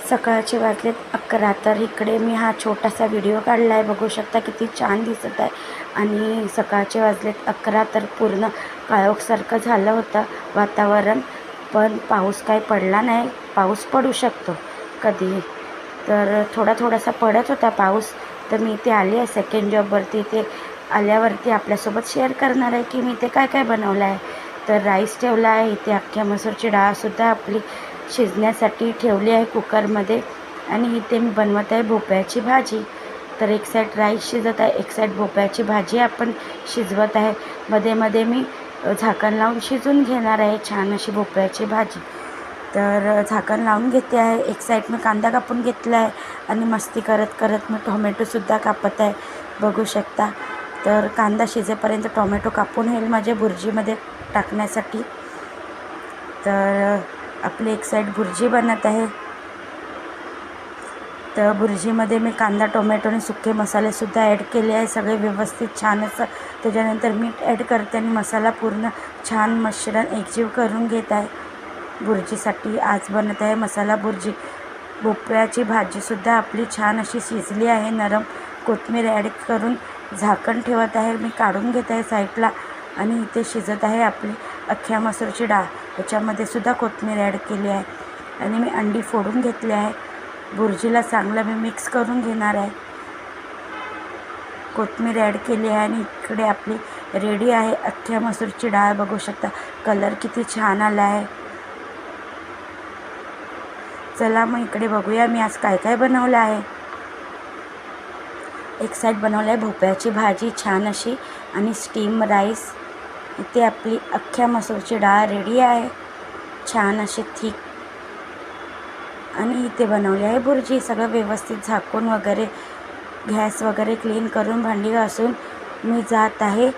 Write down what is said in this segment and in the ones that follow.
सकाळचे वाजलेत 11. तर इकडे मी हा छोटासा व्हिडिओ काढला आहे, बघू शकता किती छान दिसत आहे. आणि सकाळचे वाजलेत 11. तर पूर्ण काळोखसारखं झालं होतं वातावरण, पण पाऊस काही पडला नाही. पाऊस पडू शकतो कधीही. तर थोडासा पडत होता पाऊस. तर मी इथे आली आहे सेकंड जॉबवरती. इथे आल्यावरती आपल्यासोबत शेअर करणार आहे की मी इथे काय काय बनवलं आहे. तर राईस ठेवला आहे इथे, अख्ख्या मसूरची डाळसुद्धा आपली शिजण्यासाठी ठेवली आहे कुकरमध्ये. आणि इथे मी बनवत आहे भोपळ्याची भाजी. तर एक साईड राईस शिजत आहे, एक साईड भोपळ्याची भाजी आपण शिजवत आहे. मध्ये मध्ये मी झाकण लावून शिजून घेणार आहे छान अशी भोपळ्याची भाजी. तर झाकण लावून घेते आहे. एक साईड मी कांदा कापून घेतला आहे आणि मस्ती करत करत मी टोमॅटोसुद्धा कापत आहे, बघू शकता. तर कांदा शिजेपर्यंत टोमॅटो कापून येईल माझ्या भुर्जीमध्ये टाकण्यासाठी. तर आपली एक साईड भुर्जी बनत आहे. तर भुर्जीमध्ये मी कांदा, टोमॅटो आणि सुके मसालेसुद्धा ॲड केले आहे, सगळे व्यवस्थित छान असं. त्याच्यानंतर मीठ ॲड करते आणि मसाला पूर्ण छान मिश्रण एकजीव करून घेत आहे. भुर्जीसाठी आज बनत आहे मसाला भुर्जी. भोपळ्याची भाजीसुद्धा आपली छान अशी शिजली आहे नरम. कोथिंबीर ॲड करून झाकण ठेवत आहे, मी काढून घेत आहे साईडला. आणि इथे शिजत आहे आपली अख्ख्या मसूरची डाळ. याच्यामध्ये सुद्धा कोथिंबीर ॲड केली आहे आणि मी अंडी फोडून घेतले आहे. भुर्जीला चांगलं मी मिक्स करून घेणार आहे. कोथिंबीर ॲड केली आहे आणि इकडे आपली रेडी आहे अख्ख्या मसूरची डाळ, बघू शकता. कलर किती छान आला आहे. चला मग इकडे बघूया मी आज काय काय बनवलं आहे. एक साईड बनवलं आहे भोपळ्याची भाजी छान अशी आणि स्टीम राईस. इथे आपली अख्ख्या मसूरची डाळ रेडी आहे छान अशी थिक. आणि इथे बनवली आहे भुर्जी. सगळं व्यवस्थित झाकून वगैरे गॅस वगैरे क्लीन करून भांडी घासून मी जात आहे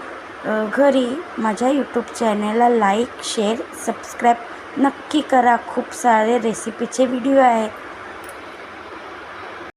घरी. माझ्या यूट्यूब चॅनलला लाईक, शेअर, सबस्क्राईब नक्की करा. खूप सारे रेसिपीचे व्हिडिओ आहेत.